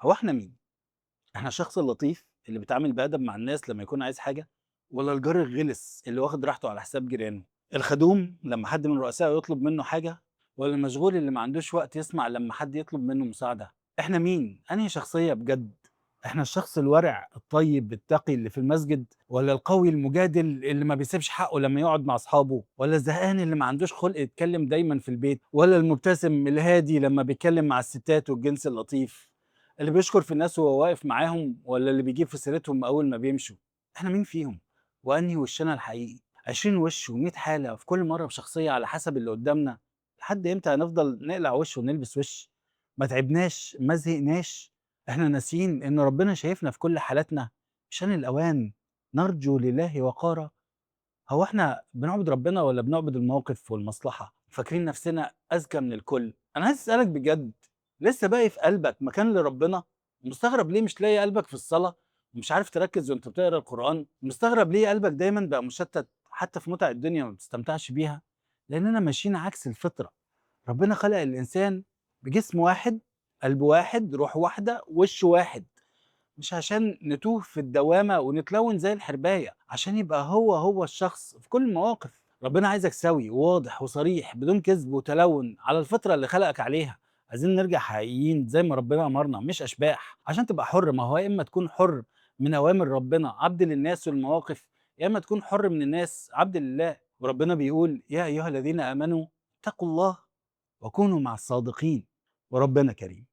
هو إحنا مين؟ إحنا الشخص اللطيف اللي بيتعامل بأدب مع الناس لمّا يكون عايز حاجة، والّا الجار الغِلِس اللي واخد راحته على حساب جيرانه؟ الخدوم لمّا حد من رؤسائه يطلب منه حاجة، والّا المشغول اللي ما عندوش وقت يسمع لمّا حد يطلب منه مساعدة؟ إحنا مين؟ أنهي شخصية بجد؟ إحنا الشخص الورع الطيب التقي اللي في المسجد، والّا القوي المجادل اللي ما بيسيبش حقه لمّا يقعد مع أصحابه، والّا الزهقان اللي ما عندوش خُلق يتكلم دايمًا في البيت، والّا المبتسم الهادي لمّا بيتكلم مع الستات والجنس اللطيف؟ اللي بيشكر في الناس وهو واقف معاهم، والّا اللي بيجيب في سيرتهم أول ما بيمشوا؟ إحنا مين فيهم؟ وأنهي وشنا الحقيقي؟ 20 وش و100 حالة في كل مرة بشخصية على حسب اللي قدامنا. لحد إمتى هنفضل نقلع وش ونلبس وش؟ ما تعبناش؟ ما زهقناش؟ إحنا ناسيين إن ربنا شايفنا في كل حالاتنا؟ مش آن الأوان نرجو لله وقارا؟ هو إحنا بنعبد ربنا والّا بنعبد الموقف والمصلحة، فاكرين نفسنا أذكى من الكل؟ أنا عايز أسألك بجد، لسه باقي في قلبك مكان لربنا؟ مستغرب ليه مش لاقي قلبك في الصلاة، ومش عارف تركّز وأنت بتقرا القرآن؟ مستغرب ليه قلبك دايمًا بقى مشتت حتى في متع الدنيا ما بتستمتعش بيها؟ لأننا ماشيين عكس الفطرة. ربنا خلق الإنسان بجسم واحد، قلب واحد، روح واحدة، وِش واحد. مش عشان نتوه في الدوامة ونتلون زي الحرباية، عشان يبقى هو الشخص في كل المواقف. ربنا عايزك سوي وواضح وصريح بدون كذب وتلون على الفطرة اللي خلقك عليها. عايزين نرجع حقيقيين زي ما ربنا أمرنا، مش أشباح عشان تبقى حر. ما هو يا إما تكون حر من أوامر ربنا عبد للناس والمواقف، يا إما تكون حر من الناس عبد لله. وربنا بيقول يا أيها الذين آمنوا اتقوا الله وكونوا مع الصادقين. وربنا كريم.